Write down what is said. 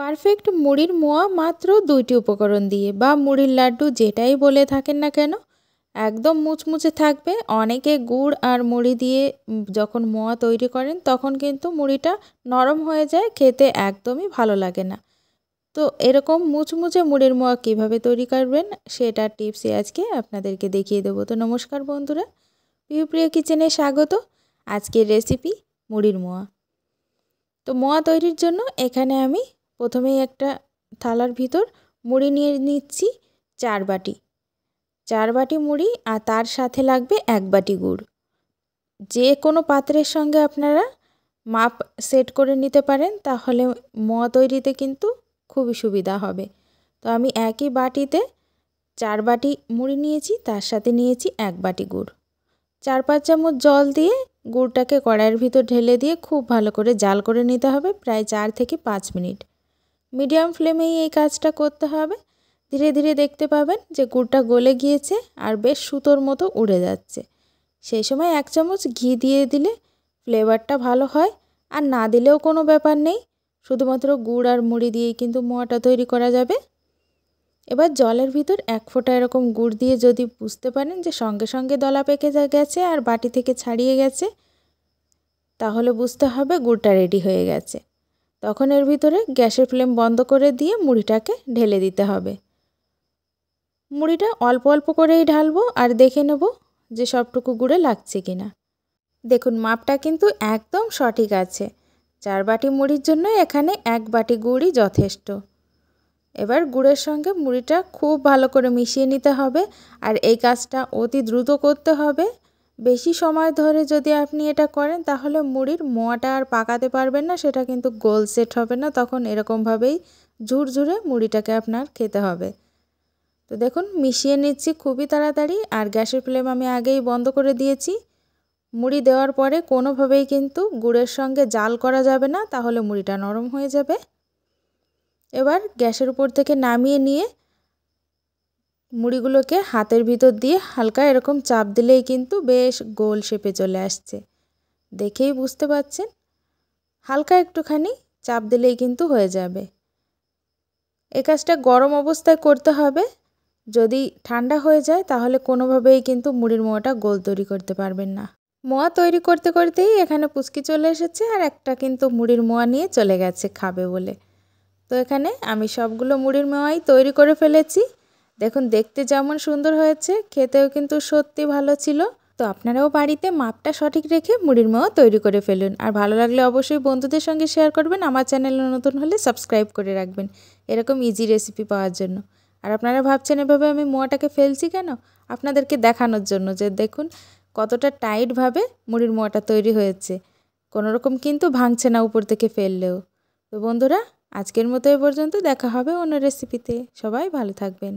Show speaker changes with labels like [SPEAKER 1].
[SPEAKER 1] Perfect মুড়ির মোয়া মাত্র 2টি উপকরণ দিয়ে বা মুড়ির লাড্ডু যেটাই বলে থাকেন না কেন, একদম মুচমুচে থাকবে। অনেকে গুড় আর মুড়ি দিয়ে যখন মোয়া তৈরি করেন তখন কিন্তু মুড়িটা নরম হয়ে যায়, খেতে একদমই ভালো লাগে না। তো এরকম মুচমুচে মুড়ির মোয়া কীভাবে তৈরি করবেন সেটা টিপসই আজকে আপনাদেরকে দেখিয়ে দেবো। তো নমস্কার বন্ধুরা, প্রিয় কিচেনে স্বাগত। আজকের রেসিপি মুড়ির মোয়া। তো মোয়া তৈরির জন্য এখানে আমি প্রথমেই একটা থালার ভিতর মুড়ি নিয়ে নিচ্ছি 4 বাটি। 4 বাটি মুড়ি আর তার সাথে লাগবে 1 বাটি গুড়। যে কোনো পাত্রের সঙ্গে আপনারা মাপ সেট করে নিতে পারেন, তাহলে মোয়া তৈরিতে কিন্তু খুবই সুবিধা হবে। তো আমি একই বাটিতে 4 বাটি মুড়ি নিয়েছি, তার সাথে নিয়েছি 1 বাটি গুড়। 4-5 চামচ জল দিয়ে গুড়টাকে কড়াইয়ের ভিতর ঢেলে দিয়ে খুব ভালো করে জাল করে নিতে হবে, প্রায় 4 থেকে 5 মিনিট। মিডিয়াম ফ্লেমেই এই কাজটা করতে হবে। ধীরে ধীরে দেখতে পাবেন যে গুড়টা গলে গিয়েছে আর বেশ সুতোর মতো উড়ে যাচ্ছে। সেই সময় 1 চামচ ঘি দিয়ে দিলে ফ্লেভারটা ভালো হয়, আর না দিলেও কোনো ব্যাপার নেই, শুধুমাত্র গুড় আর মুড়ি দিয়েই কিন্তু মোয়াটা তৈরি করা যাবে। এবার জলের ভিতর 1 ফোঁটা এরকম গুড় দিয়ে যদি বুঝতে পারেন যে সঙ্গে সঙ্গে দলা পেকে গেছে আর বাটি থেকে ছাড়িয়ে গেছে, তাহলে বুঝতে হবে গুড়টা রেডি হয়ে গেছে। তখন এর ভিতরে গ্যাসের ফ্লেম বন্ধ করে দিয়ে মুড়িটাকে ঢেলে দিতে হবে। মুড়িটা অল্প অল্প করেই ঢালবো আর দেখে নেব যে সবটুকু গুড়ে লাগছে কিনা। দেখুন মাপটা কিন্তু একদম সঠিক আছে। 4 বাটি মুড়ির জন্য এখানে 1 বাটি গুড়ই যথেষ্ট। এবার গুড়ের সঙ্গে মুড়িটা খুব ভালো করে মিশিয়ে নিতে হবে, আর এই কাজটা অতি দ্রুত করতে হবে। বেশি সময় ধরে যদি আপনি এটা করেন তাহলে মুড়ির মোয়াটা আর পাকাতে পারবেন না, সেটা কিন্তু গোল সেট হবে না। তখন এরকমভাবেই ঝুরঝুরে মুড়িটাকে আপনার খেতে হবে। তো দেখুন মিশিয়ে নিচ্ছি খুবই তাড়াতাড়ি, আর গ্যাসের ফ্লেম আমি আগেই বন্ধ করে দিয়েছি। মুড়ি দেওয়ার পরে কোনোভাবেই কিন্তু গুড়ের সঙ্গে জাল করা যাবে না, তাহলে মুড়িটা নরম হয়ে যাবে। এবার গ্যাসের উপর থেকে নামিয়ে নিয়ে মুড়িগুলোকে হাতের ভিতর দিয়ে হালকা এরকম চাপ দিলেই কিন্তু বেশ গোল শেপে চলে আসছে। দেখেই বুঝতে পারছেন, হালকা একটুখানি চাপ দিলেই কিন্তু হয়ে যাবে। এই কাজটা গরম অবস্থায় করতে হবে। যদি ঠান্ডা হয়ে যায় তাহলে কোনোভাবেই কিন্তু মুড়ির মোয়াটা গোল তৈরি করতে পারবেন না। মোয়া তৈরি করতে করতেই এখানে পুচকি চলে এসেছে, আর একটা কিন্তু মুড়ির মোয়া নিয়ে চলে গেছে খাবে বলে। তো এখানে আমি সবগুলো মুড়ির মোয়াই তৈরি করে ফেলেছি। দেখুন দেখতে যেমন সুন্দর হয়েছে, খেতেও কিন্তু সত্যি ভালো ছিল। তো আপনারাও বাড়িতে মাপটা সঠিক রেখে মুড়ির মোয়া তৈরি করে ফেলুন। আর ভালো লাগলে অবশ্যই বন্ধুদের সঙ্গে শেয়ার করবেন। আমার চ্যানেলে নতুন হলে সাবস্ক্রাইব করে রাখবেন এরকম ইজি রেসিপি পাওয়ার জন্য। আর আপনারা ভাবছেন এভাবে আমি মোয়াটাকে ফেলছি কেন, আপনাদেরকে দেখানোর জন্য যে দেখুন কতটা টাইটভাবে মুড়ির মোয়াটা তৈরি হয়েছে, কোনোরকম কিন্তু ভাঙছে না উপর থেকে ফেললেও। তো বন্ধুরা আজকের মতো এ পর্যন্ত, দেখা হবে অন্য রেসিপিতে। সবাই ভালো থাকবেন।